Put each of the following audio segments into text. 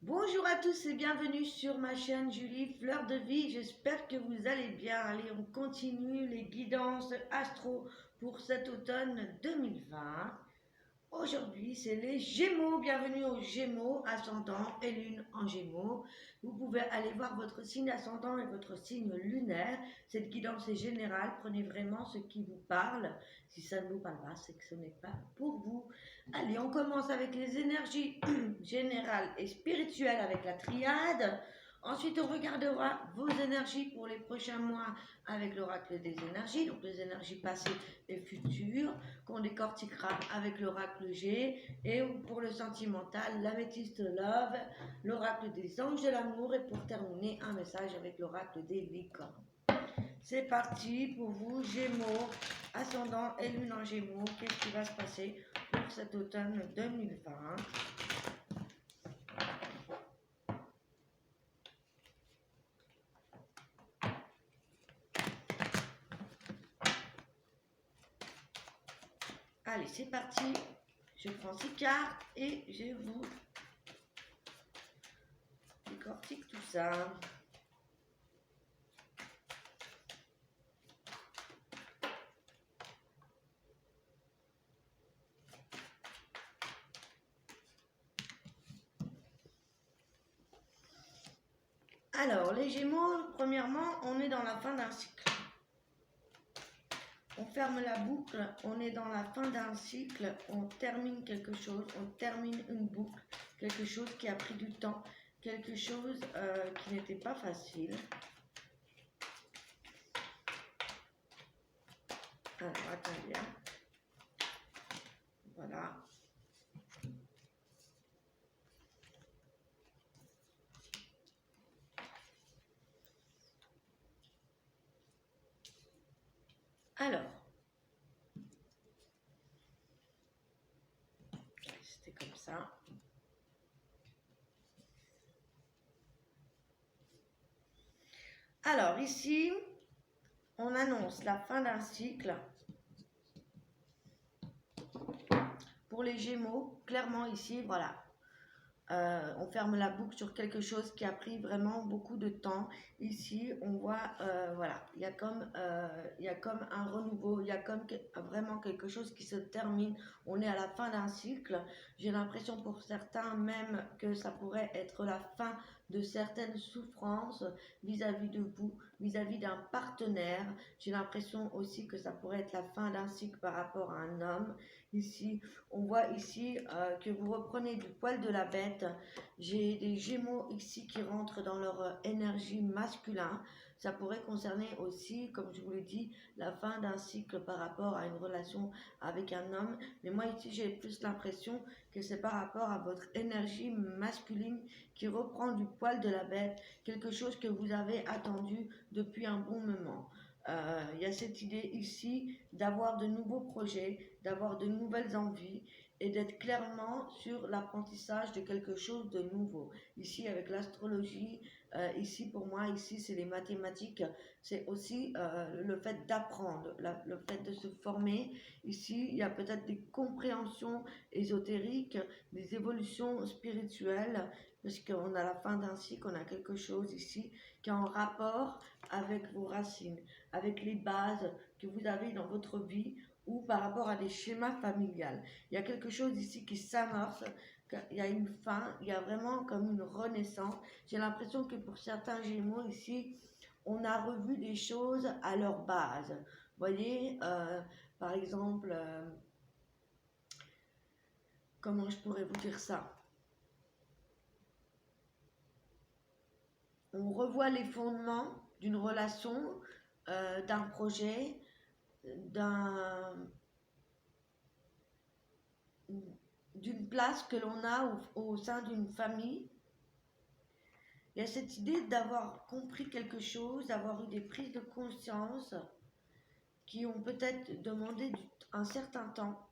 Bonjour à tous et bienvenue sur ma chaîne Julie Fleur de Vie. J'espère que vous allez bien. Allez, on continue les guidances astro pour cet automne 2020. Aujourd'hui, c'est les Gémeaux. Bienvenue aux Gémeaux, ascendant et lune en Gémeaux. Vous pouvez aller voir votre signe ascendant et votre signe lunaire. Cette guidance est générale. Prenez vraiment ce qui vous parle. Si ça ne vous parle pas, c'est que ce n'est pas pour vous. Allez, on commence avec les énergies générales et spirituelles avec la triade. Ensuite, on regardera vos énergies pour les prochains mois avec l'oracle des énergies, donc les énergies passées et futures, qu'on décortiquera avec l'oracle G. Et pour le sentimental, l'améthyste Love, l'oracle des anges de l'amour. Et pour terminer, un message avec l'oracle des licornes. C'est parti pour vous, Gémeaux, ascendant et lune en Gémeaux. Qu'est-ce qui va se passer pour cet automne 2020? Allez, c'est parti. Je prends 6 cartes et je vous décortique tout ça. Alors, les Gémeaux, premièrement, on est dans la fin d'un cycle. On ferme la boucle, on est dans la fin d'un cycle, on termine quelque chose, on termine une boucle, quelque chose qui a pris du temps, quelque chose qui n'était pas facile. Alors, attendez bien. Voilà. Alors, c'était comme ça. Alors, ici, on annonce la fin d'un cycle. Pour les Gémeaux, clairement ici, voilà. On ferme la boucle sur quelque chose qui a pris vraiment beaucoup de temps. Ici, on voit, voilà, il y a comme un renouveau, il y a comme vraiment quelque chose qui se termine. On est à la fin d'un cycle. J'ai l'impression pour certains même que ça pourrait être la fin de certaines souffrances vis-à-vis de vous, vis-à-vis d'un partenaire. J'ai l'impression aussi que ça pourrait être la fin d'un cycle par rapport à un homme. Ici, on voit ici que vous reprenez du poil de la bête. J'ai des Gémeaux ici qui rentrent dans leur énergie masculin. Ça pourrait concerner aussi, comme je vous l'ai dit, la fin d'un cycle par rapport à une relation avec un homme. Mais moi ici, j'ai plus l'impression que c'est par rapport à votre énergie masculine qui reprend du poil de la bête, quelque chose que vous avez attendu depuis un bon moment. Il y a cette idée ici d'avoir de nouveaux projets, d'avoir de nouvelles envies et d'être clairement sur l'apprentissage de quelque chose de nouveau. Ici avec l'astrologie, ici pour moi, ici c'est les mathématiques, c'est aussi le fait d'apprendre, le fait de se former. Ici, il y a peut-être des compréhensions ésotériques, des évolutions spirituelles, parce qu'on a la fin d'un cycle, on a quelque chose ici qui est en rapport avec vos racines, avec les bases que vous avez dans votre vie ou par rapport à des schémas familiales. Il y a quelque chose ici qui s'amorce, il y a une fin, il y a vraiment comme une renaissance. J'ai l'impression que pour certains Gémeaux ici, on a revu des choses à leur base. Vous voyez, par exemple, comment je pourrais vous dire ça? On revoit les fondements d'une relation, d'un projet, d'une place que l'on a au sein d'une famille. Il y a cette idée d'avoir compris quelque chose, d'avoir eu des prises de conscience qui ont peut-être demandé un certain temps.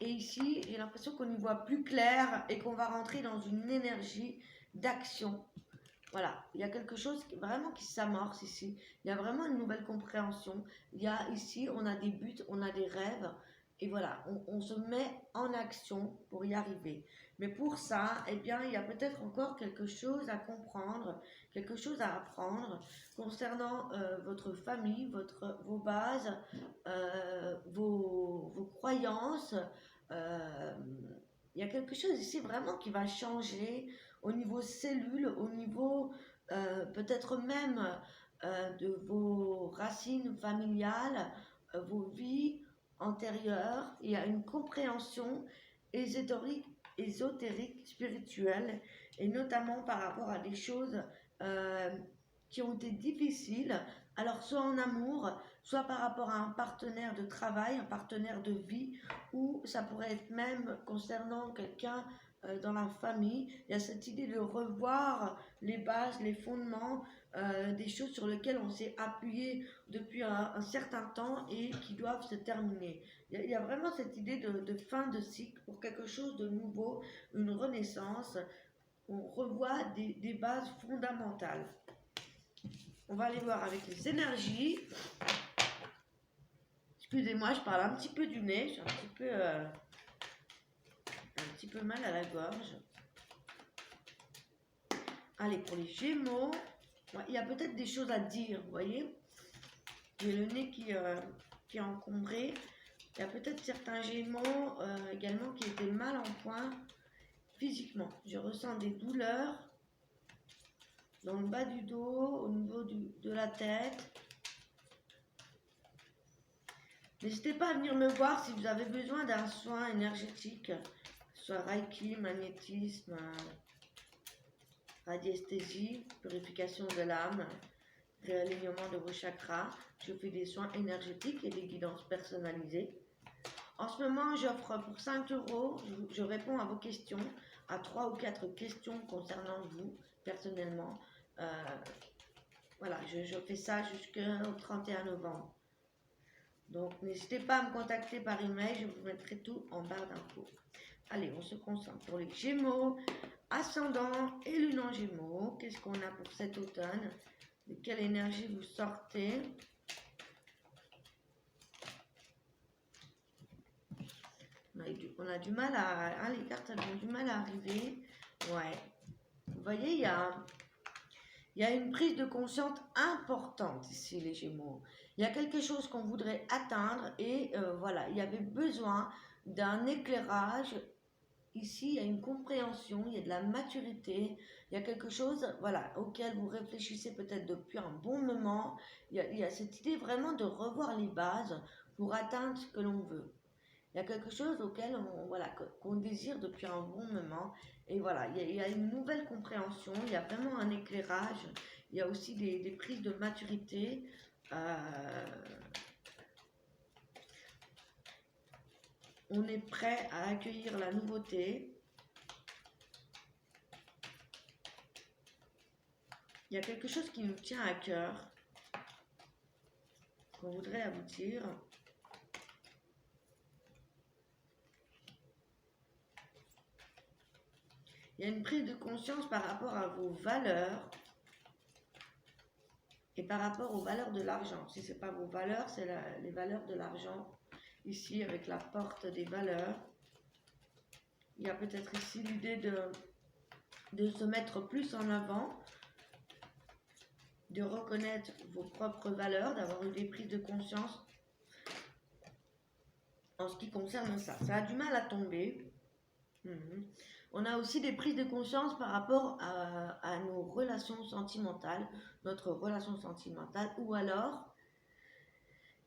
Et ici, j'ai l'impression qu'on y voit plus clair et qu'on va rentrer dans une énergie d'action. Voilà, il y a quelque chose vraiment qui s'amorce ici. Il y a vraiment une nouvelle compréhension. Il y a ici, on a des buts, on a des rêves. Et voilà, on se met en action pour y arriver. Mais pour ça, eh bien, il y a peut-être encore quelque chose à comprendre, quelque chose à apprendre concernant votre famille, vos bases, vos croyances. Euh, il y a quelque chose ici vraiment qui va changer au niveau cellule, au niveau peut-être même de vos racines familiales, vos vies antérieures. Il y a une compréhension ésotérique, spirituelle, et notamment par rapport à des choses euh, qui ont été difficiles, alors soit en amour, soit par rapport à un partenaire de travail, un partenaire de vie, ou ça pourrait être même concernant quelqu'un dans la famille. Il y a cette idée de revoir les bases, les fondements, des choses sur lesquelles on s'est appuyé depuis un certain temps et qui doivent se terminer. Il y a vraiment cette idée de fin de cycle pour quelque chose de nouveau, une renaissance. On revoit des bases fondamentales. On va aller voir avec les énergies. Excusez-moi, je parle un petit peu du nez, j'ai un petit peu mal à la gorge. Allez, pour les Gémeaux, il y a peut-être des choses à dire, vous voyez. J'ai le nez qui est encombré. Il y a peut-être certains Gémeaux également qui étaient mal en point physiquement. Je ressens des douleurs dans le bas du dos, au niveau de la tête. N'hésitez pas à venir me voir si vous avez besoin d'un soin énergétique, soit Reiki, magnétisme, radiesthésie, purification de l'âme, réalignement de vos chakras. Je fais des soins énergétiques et des guidances personnalisées. En ce moment, j'offre pour 5 €, je réponds à vos questions, à 3 ou 4 questions concernant vous, personnellement. Voilà, je fais ça jusqu'au 31 novembre. Donc, n'hésitez pas à me contacter par email, je vous mettrai tout en barre d'infos. Allez, on se concentre pour les Gémeaux, ascendant et lune en Gémeaux. Qu'est-ce qu'on a pour cet automne? De quelle énergie vous sortez? On a du mal à... les cartes ont du mal à arriver. Ouais. Vous voyez, il y a une prise de conscience importante ici, les Gémeaux. Il y a quelque chose qu'on voudrait atteindre et voilà, il y avait besoin d'un éclairage. Ici, il y a une compréhension, il y a de la maturité, il y a quelque chose voilà, auquel vous réfléchissez peut-être depuis un bon moment. Il y a cette idée vraiment de revoir les bases pour atteindre ce que l'on veut. Il y a quelque chose auquel qu'on désire depuis un bon moment. Et voilà, il y a une nouvelle compréhension, il y a vraiment un éclairage, il y a aussi des prises de maturité. On est prêt à accueillir la nouveauté. Il y a quelque chose qui nous tient à cœur, qu'on voudrait aboutir. Il y a une prise de conscience par rapport à vos valeurs et par rapport aux valeurs de l'argent. Si ce n'est pas vos valeurs, c'est les valeurs de l'argent. Ici, avec la porte des valeurs, il y a peut-être ici l'idée de se mettre plus en avant, de reconnaître vos propres valeurs, d'avoir eu des prises de conscience en ce qui concerne ça. Ça a du mal à tomber. On a aussi des prises de conscience par rapport à nos relations sentimentales, notre relation sentimentale, ou alors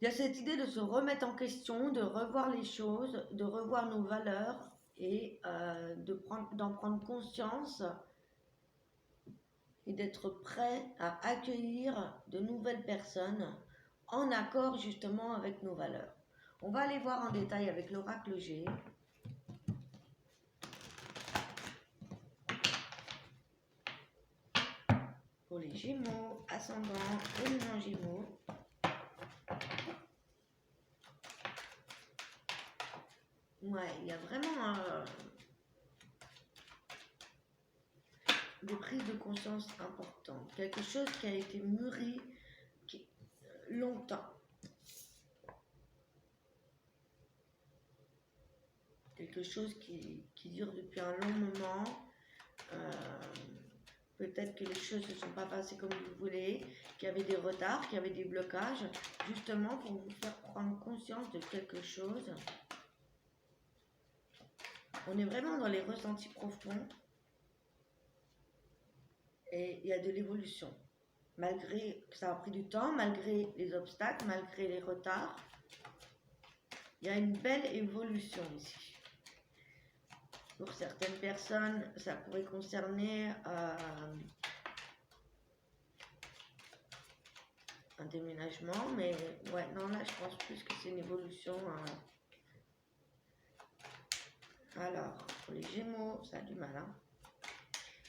il y a cette idée de se remettre en question, de revoir les choses, de revoir nos valeurs et d'en prendre conscience et d'être prêt à accueillir de nouvelles personnes en accord justement avec nos valeurs. On va aller voir en détail avec l'oracle G. Pour les Gémeaux, ascendant et lune en Gémeaux. Ouais, il y a vraiment des prises de conscience importantes. Quelque chose qui a été mûri longtemps. quelque chose qui dure depuis un long moment. Peut-être que les choses ne se sont pas passées comme vous voulez, qu'il y avait des retards, qu'il y avait des blocages, justement pour vous faire prendre conscience de quelque chose. On est vraiment dans les ressentis profonds et il y a de l'évolution. Malgré que ça a pris du temps, malgré les obstacles, malgré les retards, il y a une belle évolution ici. Pour certaines personnes, ça pourrait concerner un déménagement, mais ouais, non, là, je pense plus que c'est une évolution. Alors, pour les Gémeaux, ça a du mal, hein.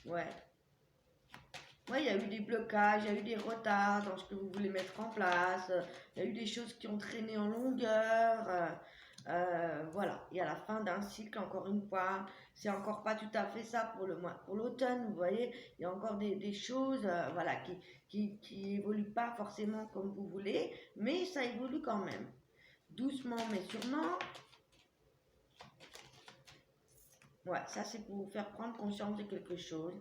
Ouais. Ouais, il y a eu des blocages, il y a eu des retards dans ce que vous voulez mettre en place, il y a eu des choses qui ont traîné en longueur. Voilà, il y a la fin d'un cycle, encore une fois. C'est encore pas tout à fait ça pour le mois, pour l'automne, vous voyez. Il y a encore des choses voilà, qui évoluent pas forcément comme vous voulez, mais ça évolue quand même. Doucement, mais sûrement. Ouais, ça c'est pour vous faire prendre conscience de quelque chose.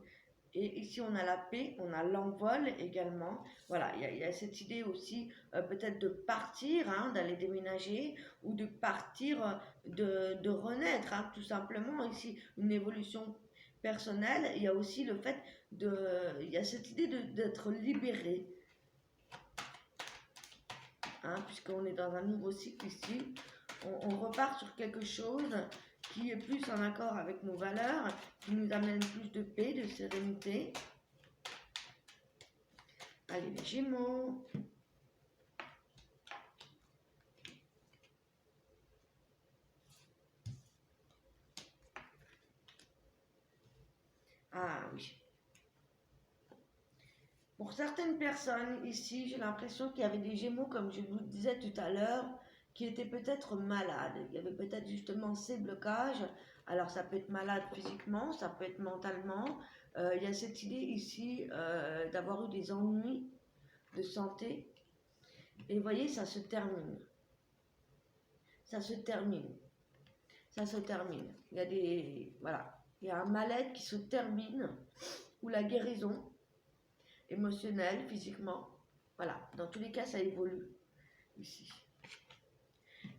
Et ici, on a la paix, on a l'envol également. Voilà, il y a cette idée aussi peut-être de partir, hein, d'aller déménager ou de partir, de renaître, hein, tout simplement. Ici, une évolution personnelle. Il y a aussi le fait il y a cette idée d'être libéré, hein, puisqu'on est dans un nouveau cycle ici. On repart sur quelque chose qui est plus en accord avec nos valeurs, qui nous amène plus de paix, de sérénité. Allez, les Gémeaux. Ah oui. Pour certaines personnes ici, j'ai l'impression qu'il y avait des Gémeaux, comme je vous disais tout à l'heure, qui étaient peut-être malades. Il y avait peut-être justement ces blocages. Alors ça peut être malade physiquement, ça peut être mentalement. Il y a cette idée ici d'avoir eu des ennuis de santé. Et vous voyez, ça se termine. Ça se termine. Ça se termine. Il y a voilà. Il y a un mal-être qui se termine, ou la guérison émotionnelle, physiquement. Voilà. Dans tous les cas, ça évolue ici.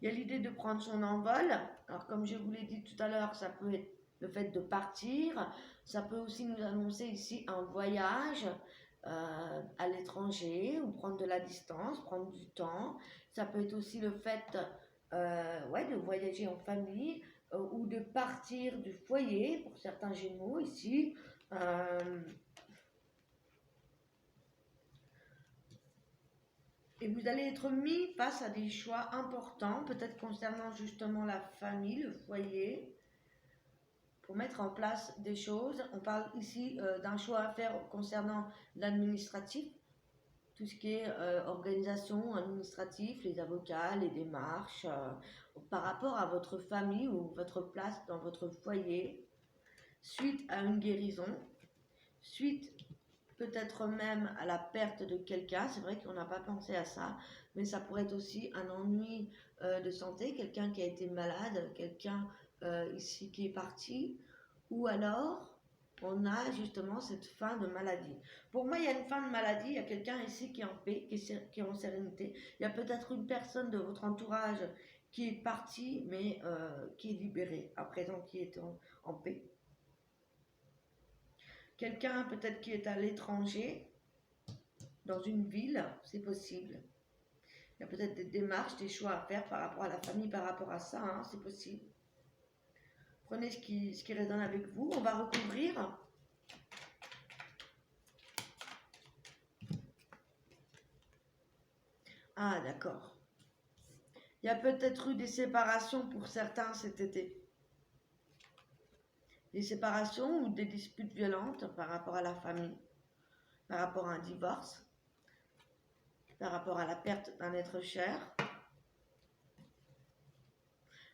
Il y a l'idée de prendre son envol. Alors, comme je vous l'ai dit tout à l'heure, ça peut être le fait de partir. Ça peut aussi nous annoncer ici un voyage à l'étranger, ou prendre de la distance, prendre du temps. Ça peut être aussi le fait ouais, de voyager en famille ou de partir du foyer pour certains Gémeaux ici. Et vous allez être mis face à des choix importants, peut-être concernant justement la famille, le foyer, pour mettre en place des choses. On parle ici d'un choix à faire concernant l'administratif, tout ce qui est organisation administrative, les avocats, les démarches, par rapport à votre famille ou votre place dans votre foyer, suite à une guérison, suite peut-être même à la perte de quelqu'un. C'est vrai qu'on n'a pas pensé à ça, mais ça pourrait être aussi un ennui de santé, quelqu'un qui a été malade, quelqu'un ici qui est parti, ou alors on a justement cette fin de maladie. Pour moi, il y a une fin de maladie, il y a quelqu'un ici qui est en paix, qui est en sérénité. Il y a peut-être une personne de votre entourage qui est partie, mais qui est libérée, à présent qui est en paix. Quelqu'un peut-être qui est à l'étranger, dans une ville, c'est possible. Il y a peut-être des démarches, des choix à faire par rapport à la famille, par rapport à ça, hein, c'est possible. Prenez ce qui résonne avec vous. On va recouvrir. Ah, d'accord. Il y a peut-être eu des séparations pour certains cet été. Des séparations ou des disputes violentes par rapport à la famille, par rapport à un divorce, par rapport à la perte d'un être cher.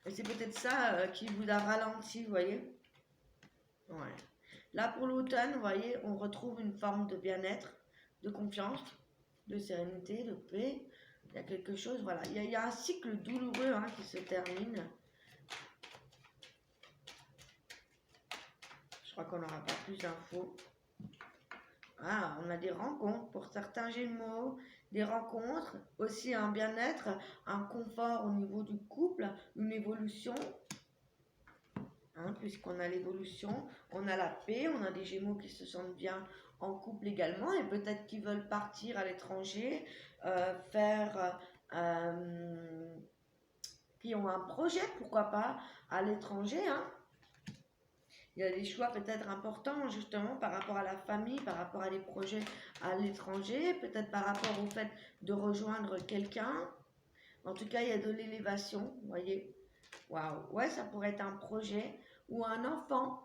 Et c'est peut-être ça qui vous a ralenti, vous voyez. Ouais. Là, pour l'automne, vous voyez, on retrouve une forme de bien-être, de confiance, de sérénité, de paix. Il y a quelque chose, voilà. Il y a un cycle douloureux hein, qui se termine. Je crois qu'on n'aura pas plus d'infos. Ah, on a des rencontres pour certains Gémeaux, des rencontres, aussi un bien-être, un confort au niveau du couple, une évolution, hein, puisqu'on a l'évolution, on a la paix, on a des Gémeaux qui se sentent bien en couple également et peut-être qu'ils veulent partir à l'étranger, qui ont un projet, pourquoi pas, à l'étranger, hein. Il y a des choix peut-être importants justement par rapport à la famille, par rapport à des projets à l'étranger, peut-être par rapport au fait de rejoindre quelqu'un. En tout cas, il y a de l'élévation, vous voyez. Waouh, ouais, ça pourrait être un projet ou un enfant.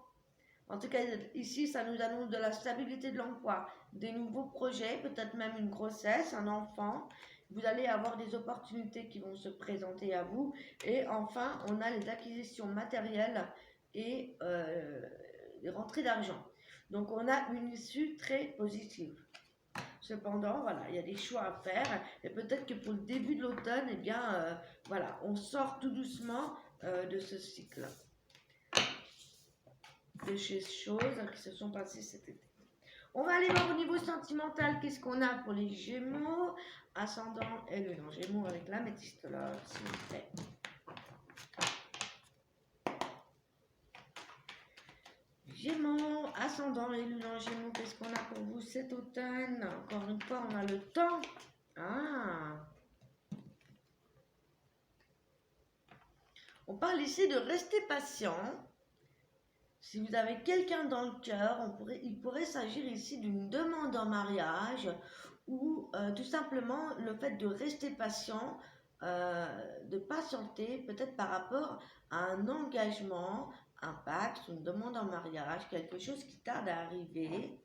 En tout cas, ici, ça nous annonce de la stabilité de l'emploi, des nouveaux projets, peut-être même une grossesse, un enfant. Vous allez avoir des opportunités qui vont se présenter à vous. Et enfin, on a les acquisitions matérielles et les rentrées d'argent. Donc, on a une issue très positive. Cependant, voilà, il y a des choix à faire. Et peut-être que pour le début de l'automne, eh bien, voilà, on sort tout doucement de ce cycle de ces choses qui se sont passées cet été. On va aller voir au niveau sentimental qu'est-ce qu'on a pour les Gémeaux, ascendant et lune en Gémeaux avec l'améthyste là, s'il vous plaît. Gémeaux, ascendant et lune en Gémeaux, qu'est-ce qu'on a pour vous cet automne? Encore une fois, on a le temps. Ah. On parle ici de rester patient. Si vous avez quelqu'un dans le cœur, il pourrait s'agir ici d'une demande en mariage ou tout simplement le fait de rester patient, de patienter peut-être par rapport à un engagement, un pacte, une demande en mariage, quelque chose qui tarde à arriver.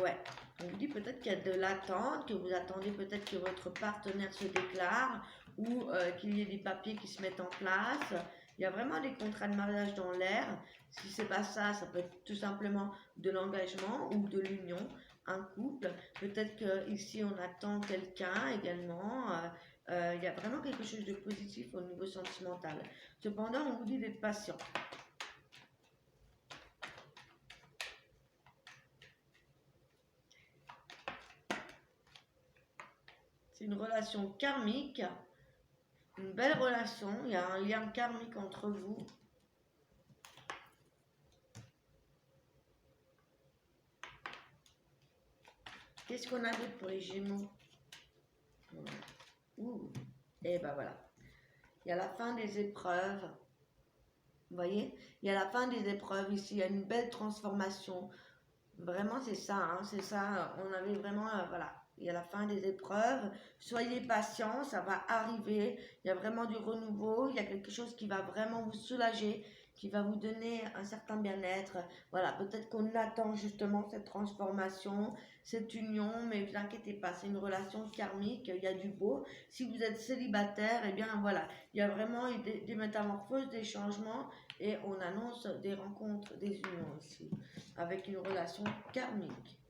Ouais, on vous dit peut-être qu'il y a de l'attente, que vous attendez peut-être que votre partenaire se déclare ou qu'il y ait des papiers qui se mettent en place. Il y a vraiment des contrats de mariage dans l'air. Si c'est pas ça, ça peut être tout simplement de l'engagement ou de l'union, un couple. Peut-être qu'ici on attend quelqu'un également. Il y a vraiment quelque chose de positif au niveau sentimental. Cependant, on vous dit d'être patient. C'est une relation karmique. Une belle relation, il y a un lien karmique entre vous. Qu'est-ce qu'on a d'autre pour les Gémeaux? Ouh. Et ben voilà. Il y a la fin des épreuves. Vous voyez? Il y a la fin des épreuves ici. Il y a une belle transformation. Vraiment, c'est ça. Hein, c'est ça. On avait vraiment... voilà. Il y a la fin des épreuves. Soyez patients, ça va arriver. Il y a vraiment du renouveau. Il y a quelque chose qui va vraiment vous soulager, qui va vous donner un certain bien-être. Voilà, peut-être qu'on attend justement cette transformation, cette union, mais ne vous inquiétez pas, c'est une relation karmique, il y a du beau. Si vous êtes célibataire, eh bien voilà, il y a vraiment des métamorphoses, des changements, et on annonce des rencontres, des unions ici, avec une relation karmique.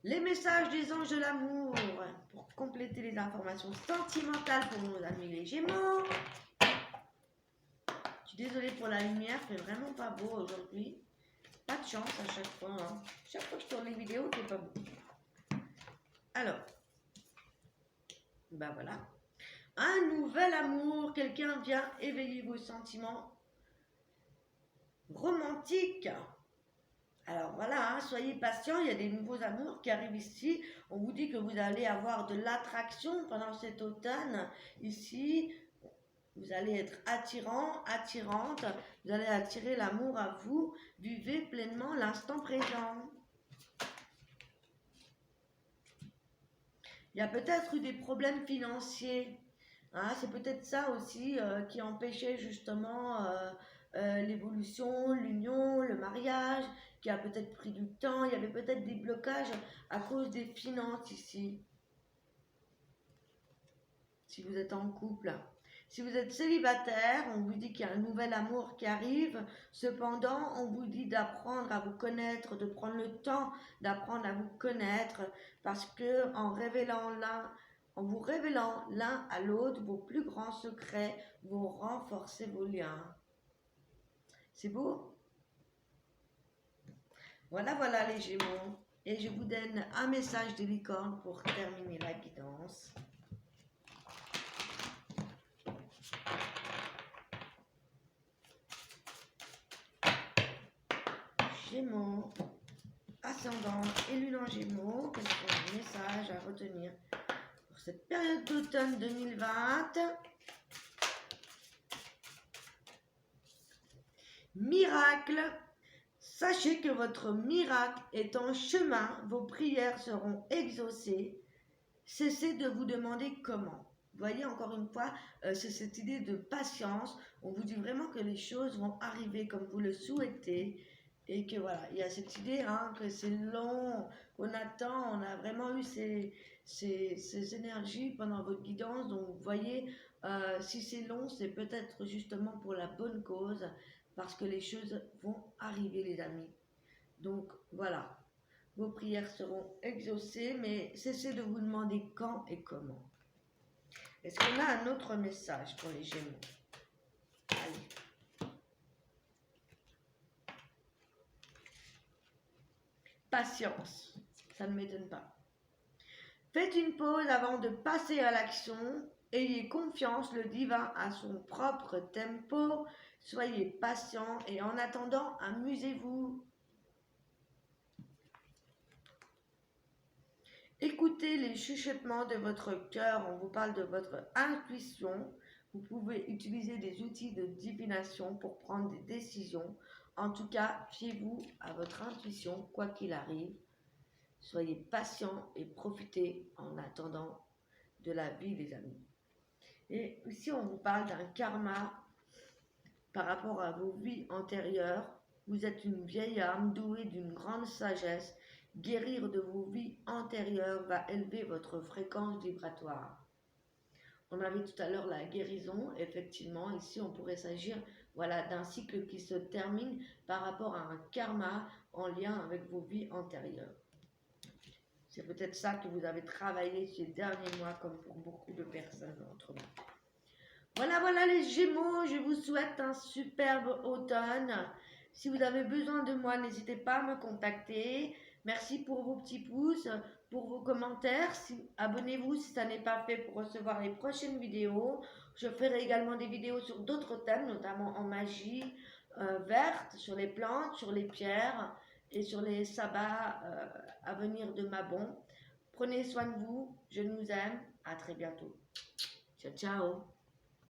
Les messages des anges de l'amour pour compléter les informations sentimentales pour nos amis les Gémeaux. Je suis désolée pour la lumière, c'est vraiment pas beau aujourd'hui. Pas de chance à chaque fois. Hein. Chaque fois que je tourne les vidéos, c'est pas beau. Alors, ben voilà. Un nouvel amour, quelqu'un vient éveiller vos sentiments romantiques. Alors voilà, hein, soyez patients, il y a des nouveaux amours qui arrivent ici. On vous dit que vous allez avoir de l'attraction pendant cet automne. Ici, vous allez être attirant, attirante. Vous allez attirer l'amour à vous. Vivez pleinement l'instant présent. Il y a peut-être eu des problèmes financiers. Hein, c'est peut-être ça aussi qui empêchait justement l'évolution, l'union, le mariage, qui a peut-être pris du temps. Il y avait peut-être des blocages à cause des finances ici. Si vous êtes en couple. Si vous êtes célibataire, on vous dit qu'il y a un nouvel amour qui arrive. Cependant, on vous dit d'apprendre à vous connaître, de prendre le temps d'apprendre à vous connaître, parce que en vous révélant l'un à l'autre vos plus grands secrets, vous renforcez vos liens. C'est beau? Voilà, voilà les Gémeaux. Et je vous donne un message de licorne pour terminer la guidance. Gémeaux, ascendant et lune en Gémeaux, quels sont les messages à retenir pour cette période d'automne 2020? Miracle, sachez que votre miracle est en chemin, vos prières seront exaucées. Cessez de vous demander comment. Vous voyez, encore une fois, c'est cette idée de patience. On vous dit vraiment que les choses vont arriver comme vous le souhaitez. Et que voilà, il y a cette idée que c'est long, qu'on attend. On a vraiment eu ces énergies pendant votre guidance. Donc, vous voyez, si c'est long, c'est peut-être justement pour la bonne cause. Parce que les choses vont arriver, les amis. Donc, voilà. Vos prières seront exaucées, mais cessez de vous demander quand et comment. Est-ce qu'on a un autre message pour les Gémeaux? Allez. Patience, ça ne m'étonne pas. Faites une pause avant de passer à l'action. Ayez confiance, le divin a son propre tempo. Soyez patient et en attendant, amusez-vous. Écoutez les chuchotements de votre cœur, on vous parle de votre intuition. Vous pouvez utiliser des outils de divination pour prendre des décisions. En tout cas, fiez-vous à votre intuition, quoi qu'il arrive. Soyez patient et profitez en attendant de la vie, les amis. Et ici, on vous parle d'un karma par rapport à vos vies antérieures. Vous êtes une vieille âme douée d'une grande sagesse. Guérir de vos vies antérieures va élever votre fréquence vibratoire. On avait tout à l'heure la guérison, effectivement. Ici, on pourrait s'agir d'un cycle qui se termine par rapport à un karma en lien avec vos vies antérieures. C'est peut-être ça que vous avez travaillé ces derniers mois, comme pour beaucoup de personnes entre nous. Voilà les Gémeaux, je vous souhaite un superbe automne. Si vous avez besoin de moi, n'hésitez pas à me contacter. Merci pour vos petits pouces, pour vos commentaires. Abonnez-vous si ça n'est pas fait pour recevoir les prochaines vidéos. Je ferai également des vidéos sur d'autres thèmes, notamment en magie verte, sur les plantes, sur les pierres et sur les sabbats à venir de Mabon. Prenez soin de vous, je nous aime, à très bientôt. Ciao, ciao.